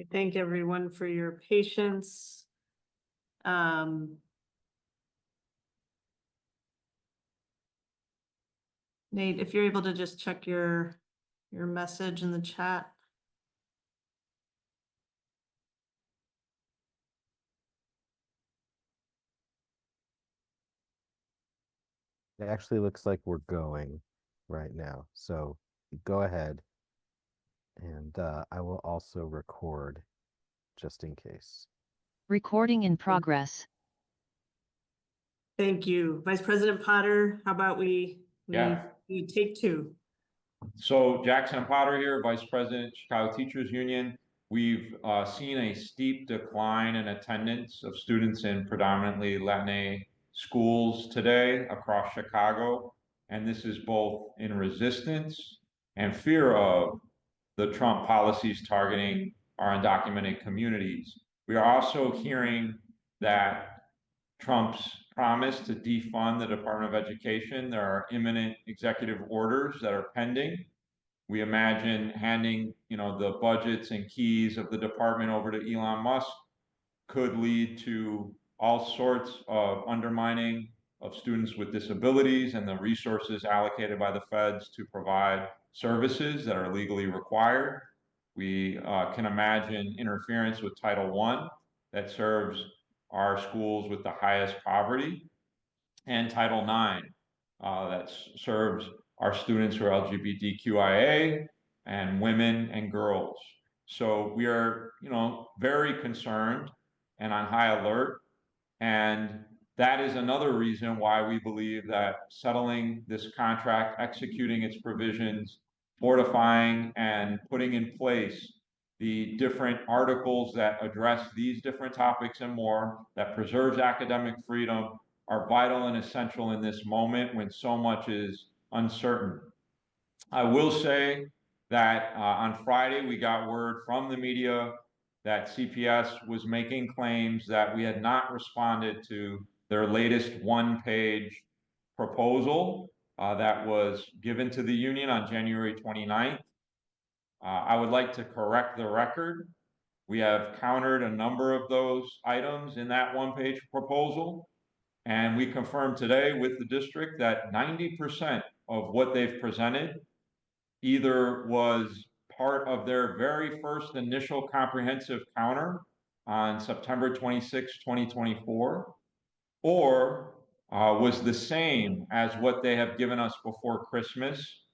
I thank everyone for your patience. Nate, if you're able to just check your message in the chat. It actually looks like we're going right now. So go ahead. And I will also record just in case. Recording in progress. Thank you. Vice President Potter, how about we take two? So Jackson Potter here, Vice President, Chicago Teachers Union. We've seen a steep decline in attendance of students in predominantly Latin schools today across Chicago. And this is both in resistance and fear of the Trump policies targeting our undocumented communities. We are also hearing that Trump's promise to defund the Department of Education, there are imminent executive orders that are pending. We imagine handing, the budgets and keys of the department over to Elon Musk could lead to all sorts of undermining of students with disabilities and the resources allocated by the feds to provide services that are legally required. We can imagine interference with Title I that serves our schools with the highest poverty, and Title IX that serves our students who are LGBTQIA and women and girls. So we are, very concerned and on high alert. And that is another reason why we believe that settling this contract, executing its provisions, fortifying and putting in place the different articles that address these different topics and more, that preserves academic freedom, are vital and essential in this moment when so much is uncertain. I will say that on Friday, we got word from the media that CPS was making claims that we had not responded to their latest one-page proposal that was given to the union on January 29th. I would like to correct the record. We have countered a number of those items in that one-page proposal, and we confirmed today with the district that 90% of what they've presented either was part of their very first initial comprehensive counter on September 26, 2024, or was the same as what they have given us before Christmas,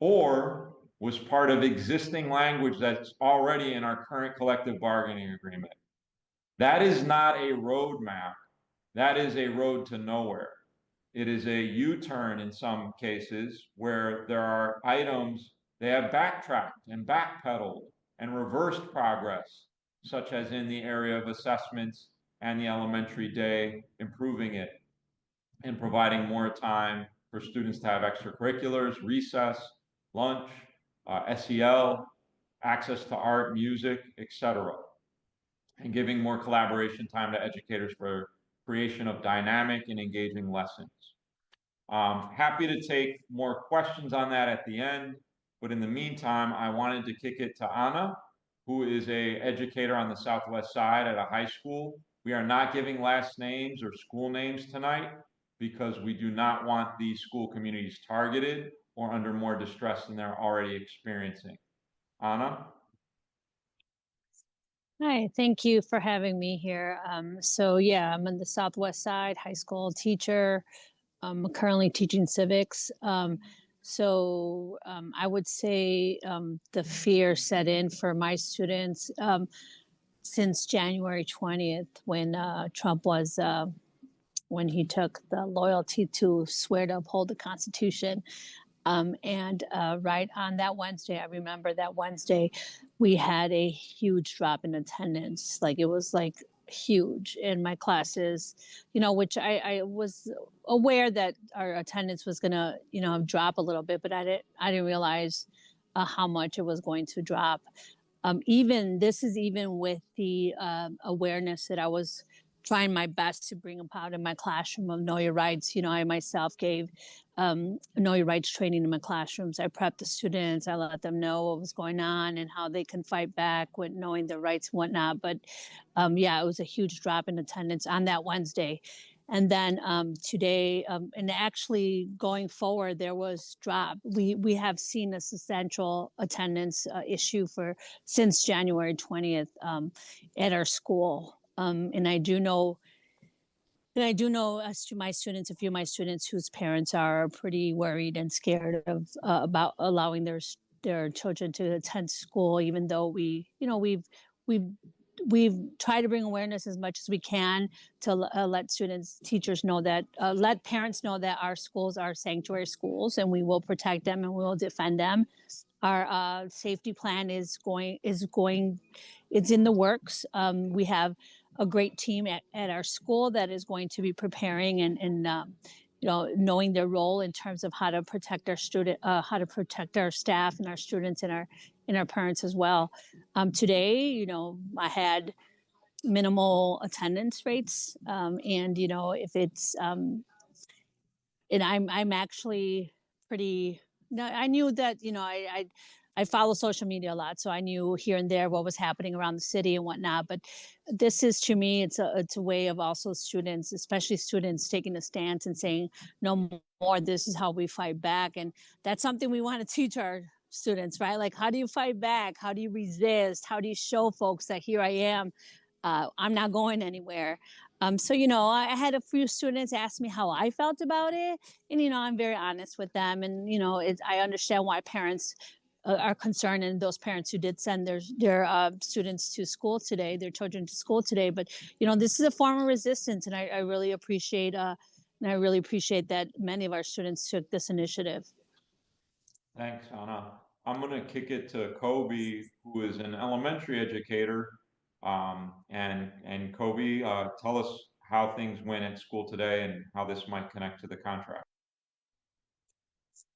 or was part of existing language that's already in our current collective bargaining agreement. That is not a roadmap. That is a road to nowhere. It is a U-turn in some cases where there are items they have backtracked and backpedaled and reversed progress, such as in the area of assessments and the elementary day, improving it and providing more time for students to have extracurriculars, recess, lunch, SEL, access to art, music, etc., and giving more collaboration time to educators for creation of dynamic and engaging lessons. Happy to take more questions on that at the end, but in the meantime, I wanted to kick it to Anna, who is an educator on the Southwest Side at a high school. We are not giving last names or school names tonight because we do not want these school communities targeted or under more distress than they're already experiencing. Anna? Hi, thank you for having me here. So yeah, I'm on the Southwest Side, high school teacher. I'm currently teaching civics. I would say the fear set in for my students since January 20th when Trump was, when he took the loyalty to swear to uphold the Constitution. Right on that Wednesday, I remember that Wednesday, we had a huge drop in attendance. Like it was like huge in my classes, which I was aware that our attendance was gonna, drop a little bit, but I didn't realize how much it was going to drop. Even with the awareness that I was trying my best to bring about in my classroom of Know Your Rights. You know, I myself gave Know Your Rights training in my classrooms. I prepped the students. I let them know what was going on and how they can fight back with knowing their rights and whatnot. But yeah, it was a huge drop in attendance on that Wednesday. And then today, and actually going forward, there was drop. We have seen a substantial attendance issue for since January 20th at our school. And I do know as to my students, a few of my students whose parents are pretty worried and scared of about allowing their children to attend school, even though we've we've tried to bring awareness as much as we can to let students, teachers know that, let parents know that our schools are sanctuary schools and we will protect them and we will defend them. Our safety plan it's in the works. We have a great team at our school that is going to be preparing and knowing their role in terms of how to protect our how to protect our staff and our students and our parents as well. Today, I had minimal attendance rates, and if it's and I'm actually pretty. No, I knew that I follow social media a lot, so I knew here and there what was happening around the city and whatnot. But this is, to me, it's a way of also students, especially students, taking a stance and saying no more. This is how we fight back, and that's something we want to teach our students, right? Like, how do you fight back? How do you resist? How do you show folks that here I am? I'm not going anywhere. So, I had a few students ask me how I felt about it. And, I'm very honest with them. And, I understand why parents are concerned, and those parents who did send their students to school today, their children to school today. But, this is a form of resistance. And I really appreciate that many of our students took this initiative. Thanks, Anna. I'm going to kick it to Kobe, who is an elementary educator. And Kobe, tell us how things went at school today and how this might connect to the contract.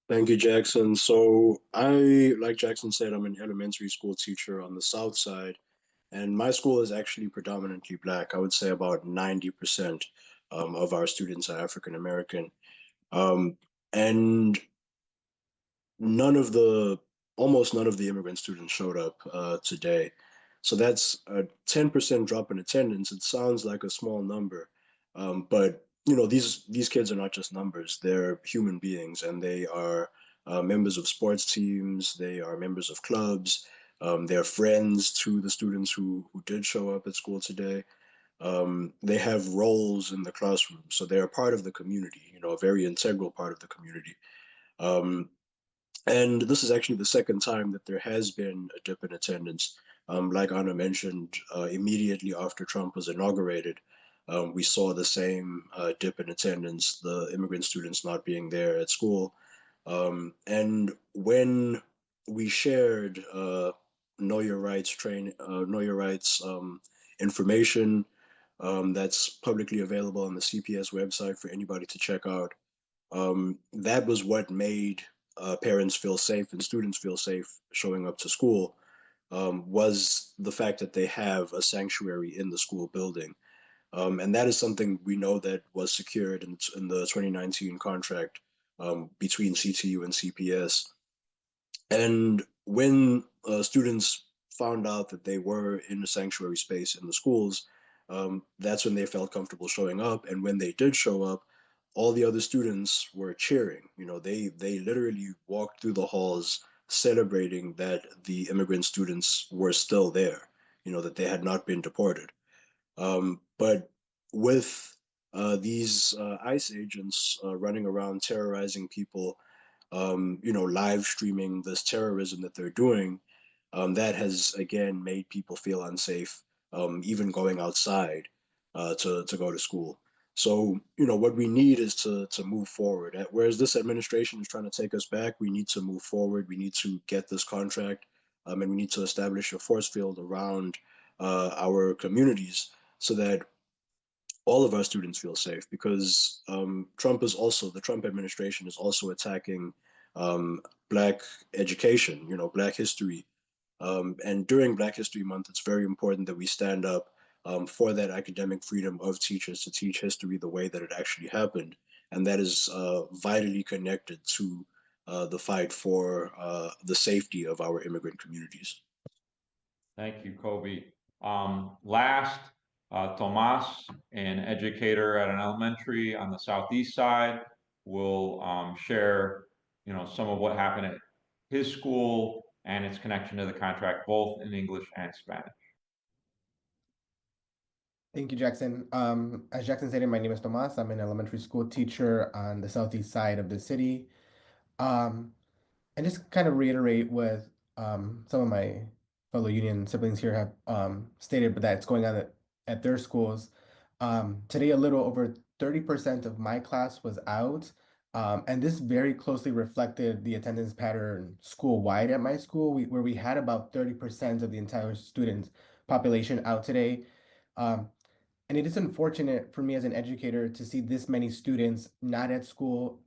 Thank you, Jackson. So like Jackson said, I'm an elementary school teacher on the South Side, and my school is actually predominantly Black. I would say about 90% of our students are African American. And none of the almost none of the immigrant students showed up today. So that's a 10% drop in attendance. It sounds like a small number, but these kids are not just numbers. They're human beings, and they are members of sports teams. They are members of clubs. They're friends to the students who did show up at school today. They have roles in the classroom, so they're a part of the community. A very integral part of the community. Um, and this is actually the second time that there has been a dip in attendance. Like Anna mentioned, immediately after Trump was inaugurated, we saw the same dip in attendance, the immigrant students not being there at school. And when we shared Know Your Rights Know Your Rights information that's publicly available on the CPS website for anybody to check out, that was what made parents feel safe and students feel safe showing up to school, was the fact that they have a sanctuary in the school building. And that is something we know that was secured in the 2019 contract between CTU and CPS. And when students found out that they were in a sanctuary space in the schools, that's when they felt comfortable showing up. And when they did show up, all the other students were cheering. They literally walked through the halls celebrating that the immigrant students were still there, that they had not been deported. But with these ICE agents running around terrorizing people, live streaming this terrorism that they're doing, that has again made people feel unsafe, even going outside to go to school. So, what we need is to move forward. Whereas this administration is trying to take us back, we need to move forward. We need to get this contract, and we need to establish a force field around our communities so that all of our students feel safe, because the Trump administration is also attacking Black education, Black history. And during Black History Month, it's very important that we stand up for that academic freedom of teachers to teach history the way that it actually happened. And that is vitally connected to the fight for the safety of our immigrant communities. Thank you, Kobe. Last, Tomas, an educator at an elementary on the southeast side, will share, some of what happened at his school and its connection to the contract, both in English and Spanish. Thank you, Jackson. As Jackson said, my name is Tomas. I'm an elementary school teacher on the southeast side of the city. And just kind of reiterate what some of my fellow union siblings here have stated, but that's going on at their schools. Today, a little over 30% of my class was out, and this very closely reflected the attendance pattern school-wide at my school, where we had about 30% of the entire student population out today. And it is unfortunate for me as an educator to see this many students not at school,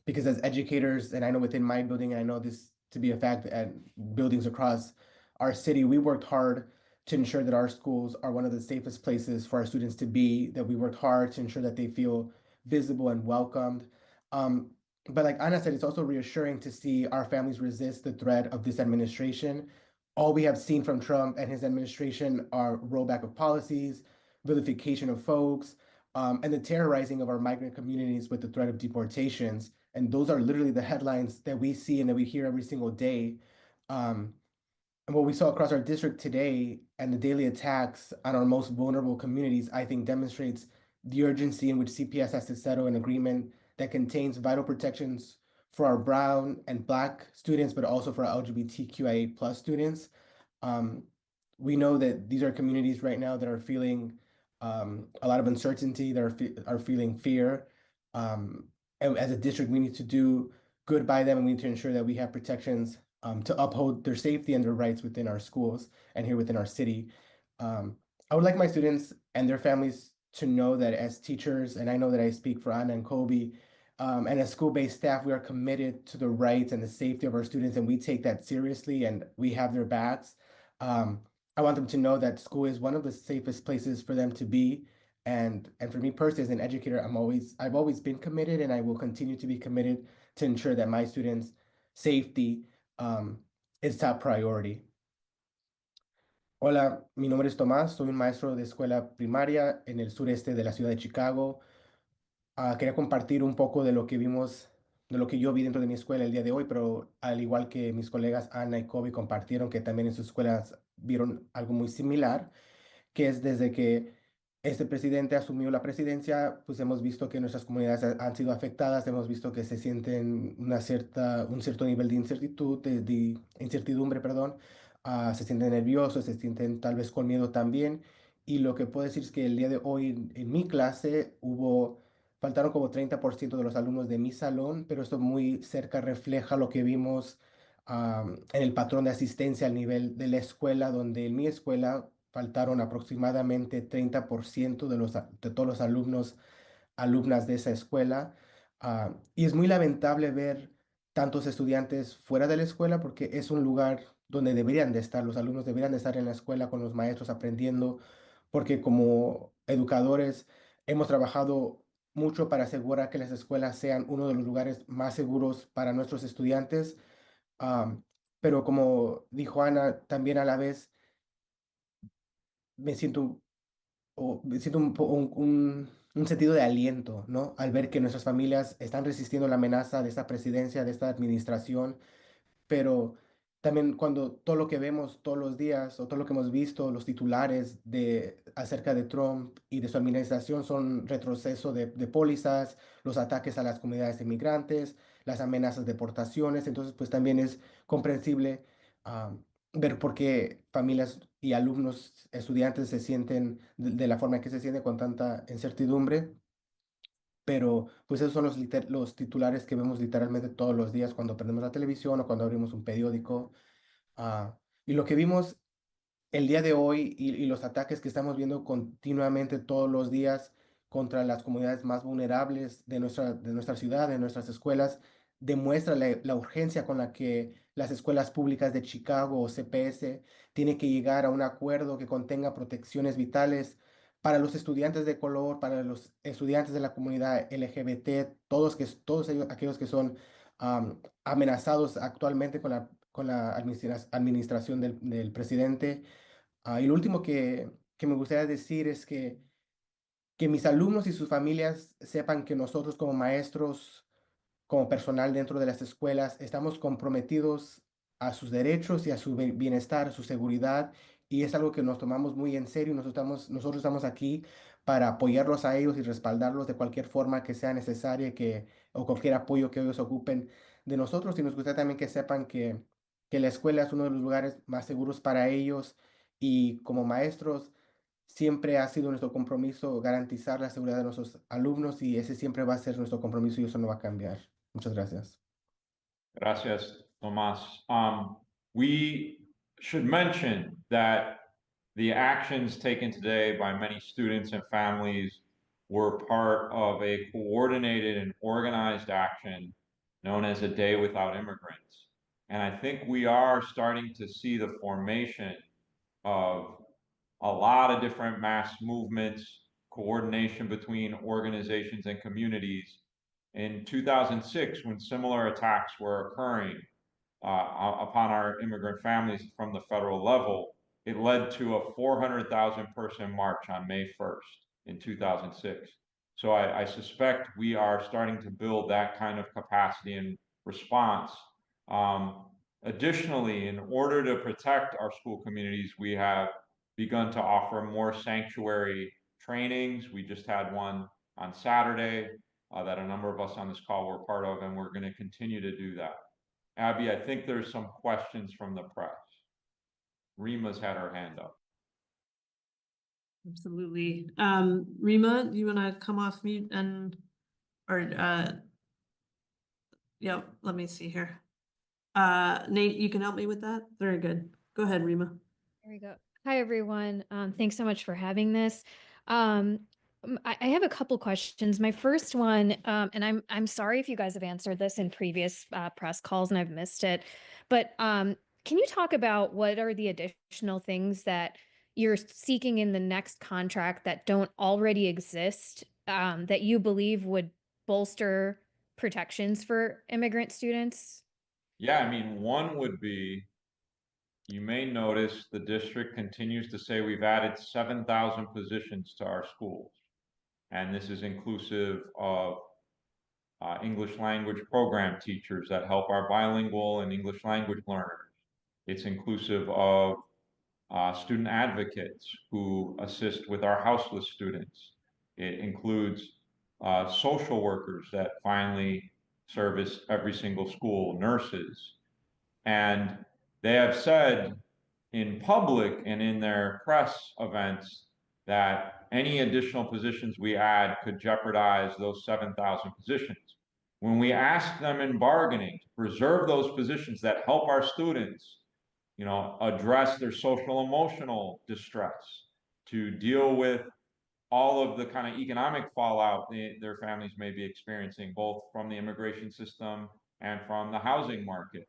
because as educators, and I know within my building, and I know this to be a fact at buildings across our city, we worked hard to ensure that our schools are one of the safest places for our students to be, that we worked hard to ensure that they feel visible and welcomed. But like Anna said, it's also reassuring to see our families resist the threat of this administration. All we have seen from Trump and his administration are rollback of policies, vilification of folks, and the terrorizing of our migrant communities with the threat of deportations. And those are literally the headlines that we see and that we hear every single day. And what we saw across our district today and the daily attacks on our most vulnerable communities, I think demonstrates the urgency in which CPS has to settle an agreement that contains vital protections for our Brown and Black students, but also for our LGBTQIA plus students. We know that these are communities right now that are feeling a lot of uncertainty, that are feeling fear. And as a district, we need to do good by them, and we need to ensure that we have protections to uphold their safety and their rights within our schools and here within our city. I would like my students and their families to know that as teachers, and I know that I speak for Anna and Kobe, and as school-based staff, we are committed to the rights and the safety of our students, and we take that seriously, and we have their backs. I want them to know that school is one of the safest places for them to be. And for me personally, as an educator, I've always been committed, and I will continue to be committed to ensure that my students' safety is top priority. Hola, mi nombre es Tomás, soy un maestro de escuela primaria en el sureste de la ciudad de Chicago. Quería compartir un poco de lo que vimos, de lo que yo vi dentro de mi escuela el día de hoy, pero al igual que mis colegas Ana y Kobe compartieron que también en sus escuelas vieron algo muy similar, que es desde que este presidente asumió la presidencia, pues hemos visto que nuestras comunidades han sido afectadas, hemos visto que se sienten un cierto nivel de de incertidumbre, perdón, se sienten nerviosos, se sienten tal vez con miedo también. Y lo que puedo decir es que el día de hoy en mi clase faltaron como 30% de los alumnos de mi salón, pero esto muy cerca refleja lo que vimos en el patrón de asistencia al nivel de la escuela, donde en mi escuela faltaron aproximadamente 30% de todos los alumnas de esa escuela. Y es muy lamentable ver tantos estudiantes fuera de la escuela porque es un lugar donde deberían de estar, los alumnos deberían de estar en la escuela con los maestros aprendiendo, porque como educadores hemos trabajado mucho para asegurar que las escuelas sean uno de los lugares más seguros para nuestros estudiantes. Pero como dijo Ana, también a la vez me siento, me siento un sentido de aliento, ¿no? Al ver que nuestras familias están resistiendo la amenaza de esta presidencia, de esta administración, pero también cuando todo lo que vemos todos los días o todo lo que hemos visto, los titulares acerca de Trump y de su administración son retroceso de pólizas, los ataques a las comunidades inmigrantes, las amenazas de deportaciones, entonces pues también es comprensible ah, ver por qué familias y alumnos, estudiantes se sienten de la forma que se sienten con tanta incertidumbre. Pero pues esos son los titulares que vemos literalmente todos los días cuando prendemos la televisión o cuando abrimos un periódico. Y lo que vimos el día de hoy y los ataques que estamos viendo continuamente todos los días contra las comunidades más vulnerables de nuestra ciudad, de nuestras escuelas, demuestra la urgencia con la que las escuelas públicas de Chicago o CPS, tiene que llegar a un acuerdo que contenga protecciones vitales para los estudiantes de color, para los estudiantes de la comunidad LGBT, todos aquellos que son amenazados actualmente con la administración del presidente. Y lo último que me gustaría decir es que mis alumnos y sus familias sepan que nosotros como maestros, como personal dentro de las escuelas, estamos comprometidos a sus derechos y a su bienestar, a su seguridad, y es algo que nos tomamos muy en serio. Nosotros estamos aquí para apoyarlos a ellos y respaldarlos de cualquier forma que sea necesaria, o cualquier apoyo que ellos ocupen de nosotros. Y nos gustaría también que sepan que la escuela es uno de los lugares más seguros para ellos, y como maestros siempre ha sido nuestro compromiso garantizar la seguridad de nuestros alumnos, y ese siempre va a ser nuestro compromiso y eso no va a cambiar. Muchas gracias. Gracias, Tomas. We should mention that the actions taken today by many students and families were part of a coordinated and organized action known as a Day Without Immigrants. And I think we are starting to see the formation of a lot of different mass movements, coordination between organizations and communities. In 2006, when similar attacks were occurring upon our immigrant families from the federal level, it led to a 400,000 person march on May 1st in 2006. So I suspect we are starting to build that kind of capacity and response. Additionally, in order to protect our school communities, we have begun to offer more sanctuary trainings. We just had one on Saturday that a number of us on this call were part of, and we're going to continue to do that. Abby, I think there's some questions from the press. Rima's had her hand up. Absolutely. Rima, do you want to come off mute yeah, let me see here. Nate, you can help me with that? Very good. Go ahead, Rima. There we go. Hi, everyone. Thanks so much for having this. I have a couple questions. My first one, and I'm sorry if you guys have answered this in previous press calls and I've missed it, but can you talk about what are the additional things that you're seeking in the next contract that don't already exist, that you believe would bolster protections for immigrant students? Yeah, I mean, one would be, you may notice the district continues to say we've added 7,000 positions to our schools. And this is inclusive of English language program teachers that help our bilingual and English language learners. It's inclusive of student advocates who assist with our houseless students. It includes social workers that finally service every single school, nurses. And they have said in public and in their press events that any additional positions we add could jeopardize those 7,000 positions. When we ask them in bargaining to preserve those positions that help our students, you know, address their social emotional distress, to deal with all of the kind of economic fallout their families may be experiencing, both from the immigration system and from the housing market.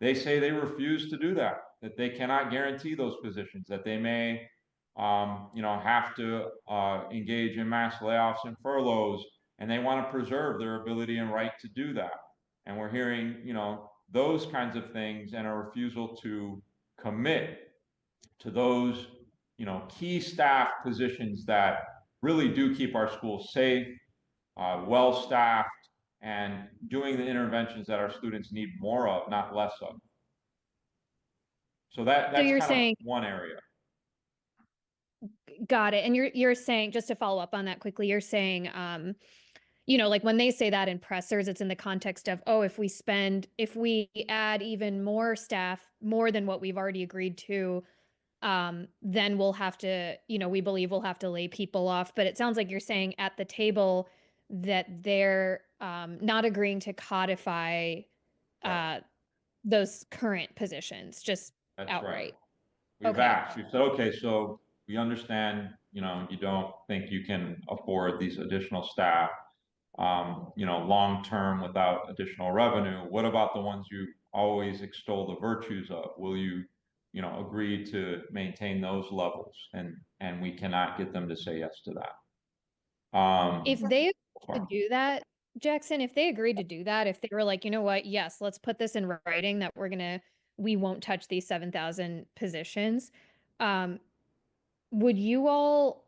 They say they refuse to do that, that they cannot guarantee those positions, that they may, you know, have to engage in mass layoffs and furloughs, and they want to preserve their ability and right to do that. And we're hearing, you know, those kinds of things, and a refusal to commit to those, you know, key staff positions that really do keep our schools safe, well-staffed, and doing the interventions that our students need more of, not less of. So that's you're kind saying, of one area. got it. And you're saying, just to follow up on that quickly, you're saying, you know, like when they say that in pressers, it's in the context of, oh, if we add even more staff, more than what we've already agreed to, then we'll have to, you know, we believe we'll have to lay people off. But it sounds like you're saying at the table that they're not agreeing to codify those current positions, just That's outright. right. We've Okay. asked, we said, okay, so we understand, you know, you don't think you can afford these additional staff, you know, long-term without additional revenue. What about the ones you always extol the virtues of? Will you, agree to maintain those levels? And we cannot get them to say yes to that. If they to Far. do that, Jackson, if they agreed to do that, if they were like, you know what, yes, let's put this in writing that we won't touch these 7,000 positions, would you all,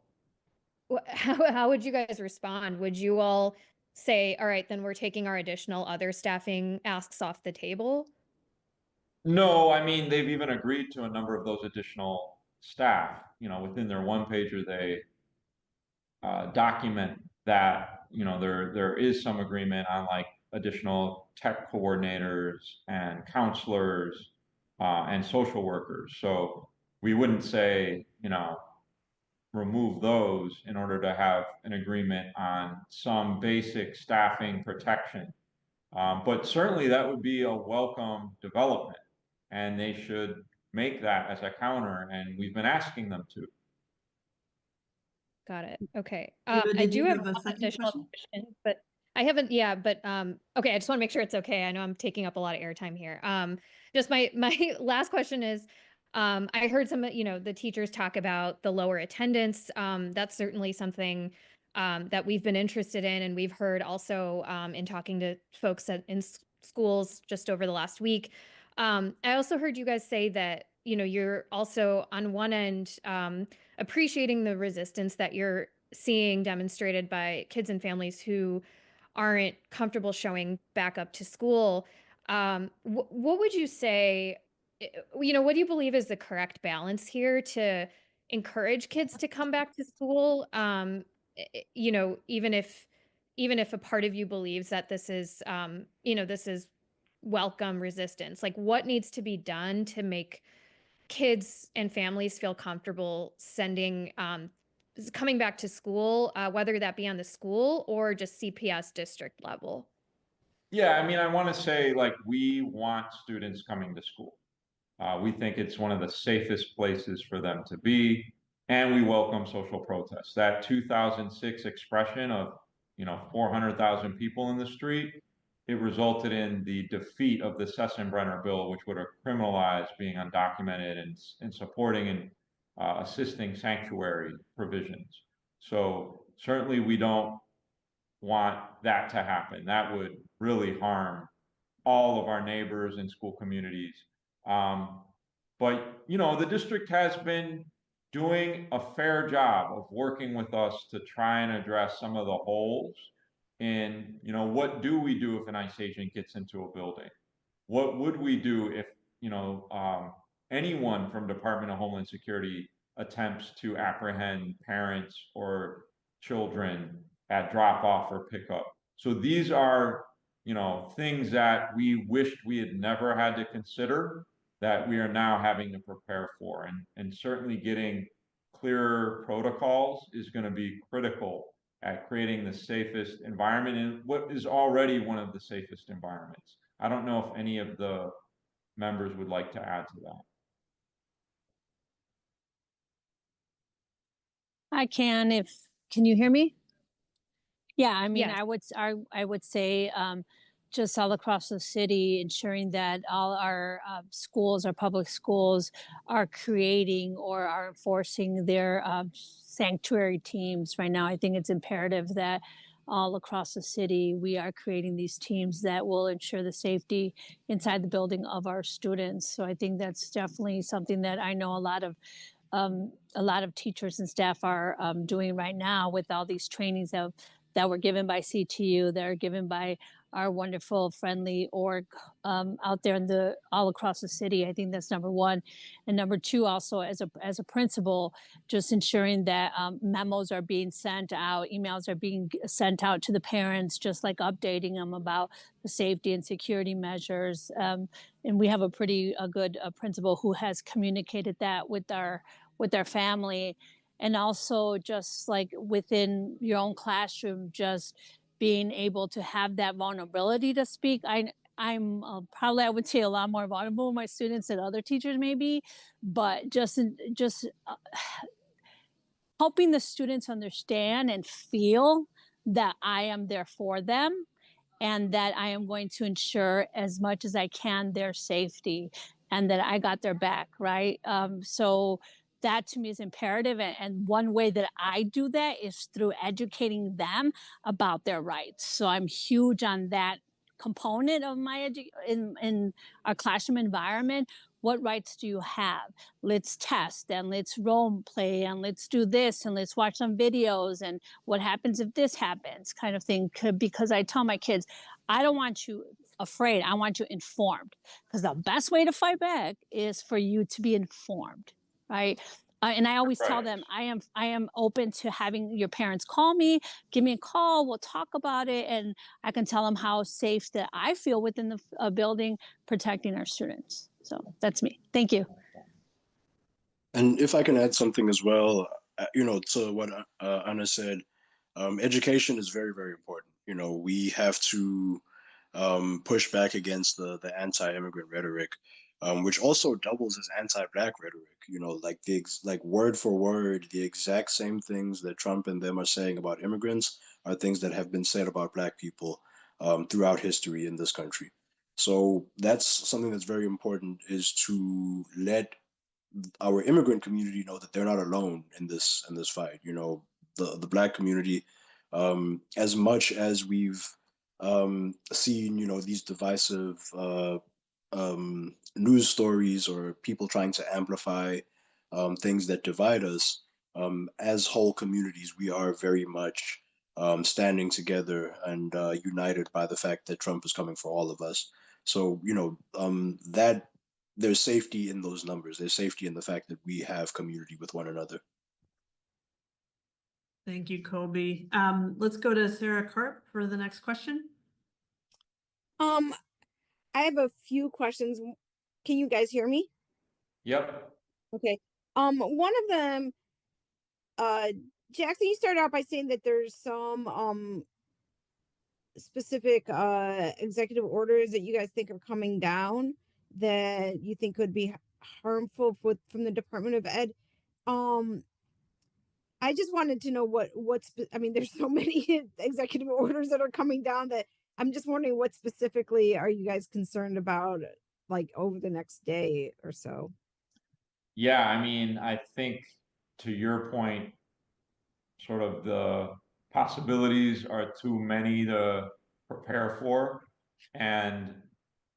how would you guys respond? Would you all say, all right, then we're taking our additional other staffing asks off the table? No, I mean, they've even agreed to a number of those additional staff. Within their one pager, they document that, there is some agreement on like additional tech coordinators and counselors and social workers. So we wouldn't say, remove those in order to have an agreement on some basic staffing protection. But certainly that would be a welcome development, and they should make that as a counter, and we've been asking them to. Got it. Okay. Eva, I did do you have have a one second additional question? question, but I haven't, yeah, but okay, I just want to make sure it's okay. I know I'm taking up a lot of airtime here. Just my last question is, I heard some, the teachers talk about the lower attendance. That's certainly something that we've been interested in, and we've heard also in talking to folks in schools just over the last week. I also heard you guys say that, you're also on one end appreciating the resistance that you're seeing demonstrated by kids and families who aren't comfortable showing back up to school. What would you say, what do you believe is the correct balance here to encourage kids to come back to school? Even if a part of you believes that this is, this is welcome resistance, like what needs to be done to make kids and families feel comfortable coming back to school, whether that be on the school or just CPS district level? Yeah, I mean, I want to say, like, we want students coming to school. We think it's one of the safest places for them to be, and we welcome social protests. That 2006 expression of, 400,000 people in the street, it resulted in the defeat of the Sessenbrenner bill, which would have criminalized being undocumented and supporting and assisting sanctuary provisions. So certainly we don't want that to happen. That would really harm all of our neighbors and school communities. But the district has been doing a fair job of working with us to try and address some of the holes in, what do we do if an ICE agent gets into a building? What would we do if, anyone from Department of Homeland Security attempts to apprehend parents or children at drop off or pickup? So these are, things that we wished we had never had to consider, that we are now having to prepare for. And certainly getting clearer protocols is going to be critical at creating the safest environment in what is already one of the safest environments. I don't know if any of the members would like to add to that. Can you hear me? Yeah, I mean, Yes. I would say just all across the city, ensuring that all our schools, our public schools, are creating or are enforcing their sanctuary teams. Right now, I think it's imperative that all across the city we are creating these teams that will ensure the safety inside the building of our students. So I think that's definitely something that I know a lot of teachers and staff are doing right now with all these trainings that were given by CTU, that are given by our wonderful, friendly org out there all across the city. I think that's number one, and number two, also as a principal, just ensuring that memos are being sent out, emails are being sent out to the parents, just like updating them about the safety and security measures. And we have a good principal who has communicated that with their family. And also just like within your own classroom, just being able to have that vulnerability to speak. I'm probably, I would say, a lot more vulnerable with my students than other teachers maybe, but just helping the students understand and feel that I am there for them, and that I am going to ensure as much as I can their safety and that I got their back, right? So that to me is imperative. And one way that I do that is through educating them about their rights. So I'm huge on that component of my in our classroom environment. What rights do you have? Let's test and let's role play and let's do this and let's watch some videos and what happens if this happens, kind of thing. Because I tell my kids, I don't want you afraid, I want you informed, because the best way to fight back is for you to be informed, right? And I always tell them, I am open to having your parents call me, give me a call, we'll talk about it, and I can tell them how safe that I feel within the building protecting our students. So that's me. Thank you. And if I can add something as well, to what Anna said, education is very, very important. We have to push back against the anti-immigrant rhetoric, which also doubles as anti-Black rhetoric. Like word for word, the exact same things that Trump and them are saying about immigrants are things that have been said about Black people throughout history in this country. So that's something that's very important, is to let our immigrant community know that they're not alone in this fight. The Black community, as much as we've seen these divisive news stories or people trying to amplify things that divide us, as whole communities, we are very much standing together and united by the fact that Trump is coming for all of us. So that there's safety in those numbers. There's safety in the fact that we have community with one another. Thank you, Kobe. Let's go to Sarah Karp for the next question. I have a few questions. Can you guys hear me? Yep. Okay. One of them, Jackson, you started out by saying that there's some specific executive orders that you guys think are coming down that you think could be harmful from the Department of Ed. I just wanted to know I mean, there's so many executive orders that are coming down that I'm just wondering what specifically are you guys concerned about, like over the next day or so? Yeah, I mean, I think to your point, sort of the possibilities are too many to prepare for. And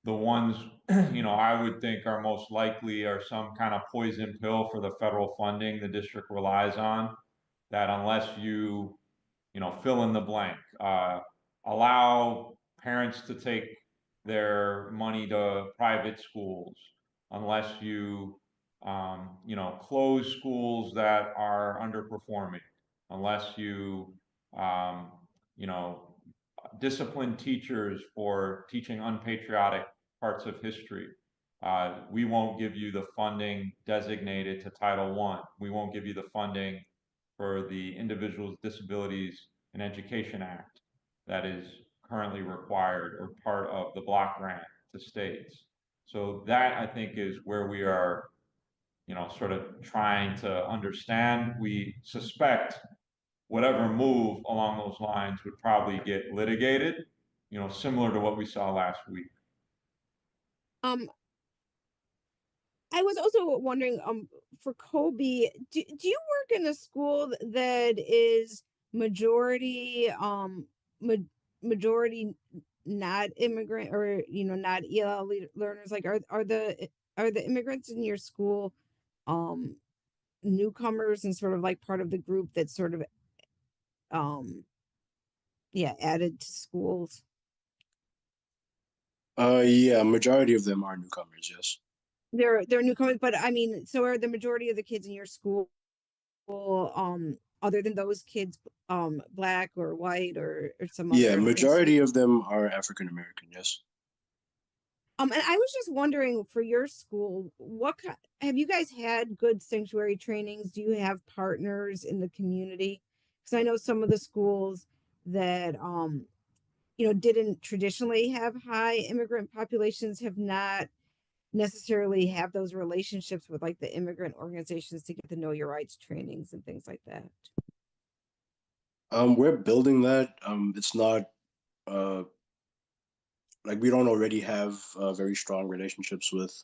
the ones, I would think are most likely are some kind of poison pill for the federal funding the district relies on, that unless you fill in the blank, allow parents to take their money to private schools, unless you, close schools that are underperforming, unless you, um, you know, discipline teachers for teaching unpatriotic parts of history. We won't give you the funding designated to Title I. We won't give you the funding for the Individuals with Disabilities in Education Act that is currently required or part of the block grant to states. So that, I think, is where we are, sort of trying to understand. We suspect whatever move along those lines would probably get litigated, similar to what we saw last week. I was also wondering, for Kobe, do you work in a school that is majority majority not immigrant, or not ELL learners? Like are the immigrants in your school newcomers and sort of like part of the group that's sort of added to schools? Yeah, majority of them are newcomers, yes. They're newcomers, but I mean, so are the majority of the kids in your school, other than those kids, Black or white or some other? Yeah, majority of them are African American, yes. And I was just wondering, for your school, have you guys had good sanctuary trainings? Do you have partners in the community? Because I know some of the schools that didn't traditionally have high immigrant populations have not necessarily have those relationships with like the immigrant organizations to get the Know Your Rights trainings and things like that. We're building that. It's not like we don't already have very strong relationships with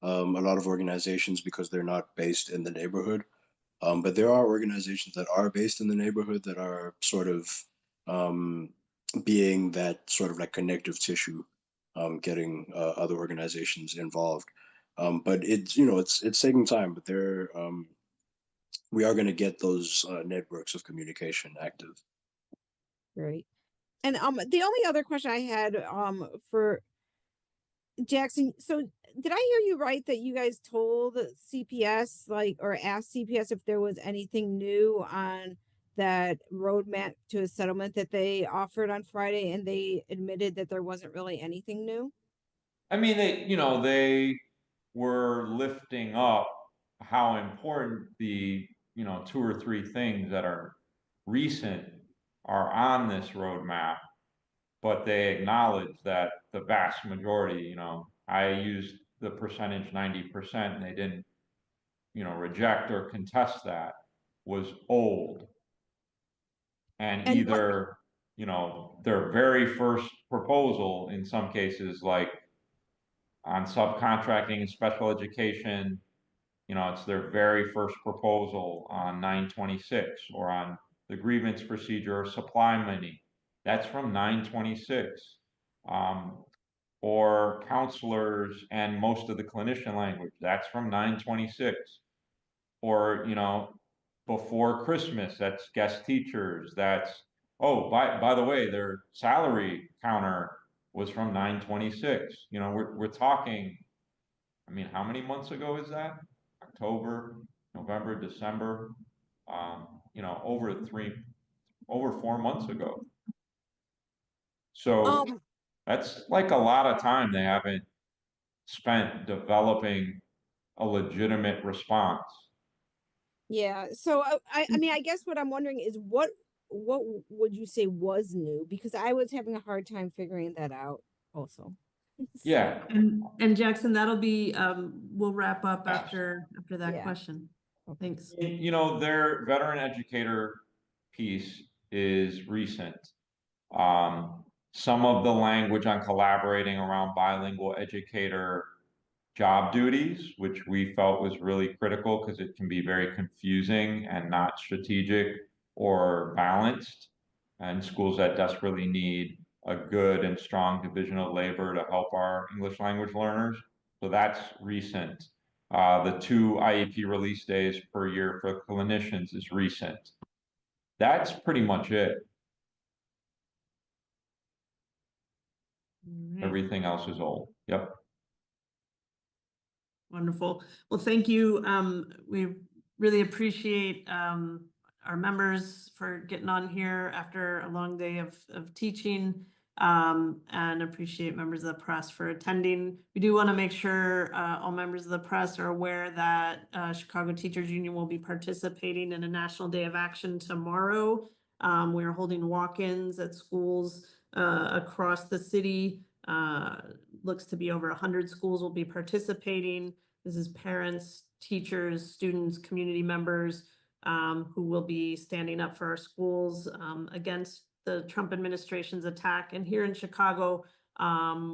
a lot of organizations because they're not based in the neighborhood. But there are organizations that are based in the neighborhood that are sort of being that sort of like connective tissue, getting other organizations involved. But it's, you know, it's taking time, but we are going to get those networks of communication active. Great. And the only other question I had for Jackson, so did I hear you right that you guys told CPS or asked CPS if there was anything new on that roadmap to a settlement that they offered on Friday, and they admitted that there wasn't really anything new? I mean, they were lifting up how important the, 2 or 3 things that are recent are on this roadmap, but they acknowledge that the vast majority, I used the percentage 90%, and they didn't, reject or contest that, was old. And And either, their very first proposal in some cases, like on subcontracting and special education, it's their very first proposal on 926, or on the grievance procedure or supply money. That's from 926. Or counselors and most of the clinician language, that's from 926. Or, before Christmas, that's guest teachers, that's, oh, by the way, their salary counter was from 926. We're talking, I mean, how many months ago is that? October, November, December, over 4 months ago. So that's like a lot of time they haven't spent developing a legitimate response. yeah, so I mean, I guess what I'm wondering is what would you say was new? Because I was having a hard time figuring that out also. Yeah, And Jackson, that'll be, we'll wrap up after that Yeah. question. Thanks. their veteran educator piece is recent. Some of the language on collaborating around bilingual educator job duties, which we felt was really critical because it can be very confusing and not strategic or balanced, and schools that desperately need a good and strong division of labor to help our English language learners. So that's recent. The 2 IEP release days per year for clinicians is recent. That's pretty much it. Everything else is old. Yep. Wonderful. Well, thank you. We really appreciate our members for getting on here after a long day of teaching, and appreciate members of the press for attending. We do want to make sure all members of the press are aware that Chicago Teachers Union will be participating in a National Day of Action tomorrow. We are holding walk-ins at schools across the city. Looks to be over 100 schools will be participating. This is parents, teachers, students, community members who will be standing up for our schools against the Trump administration's attack. And here in Chicago,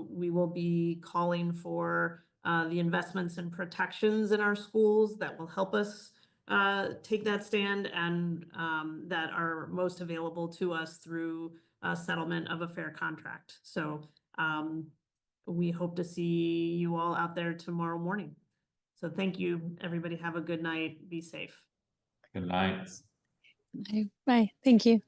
we will be calling for the investments and protections in our schools that will help us take that stand, and that are most available to us through settlement of a fair contract. So we hope to see you all out there tomorrow morning. So thank you, everybody. Have a good night. Be safe. Good night. Bye. Thank you.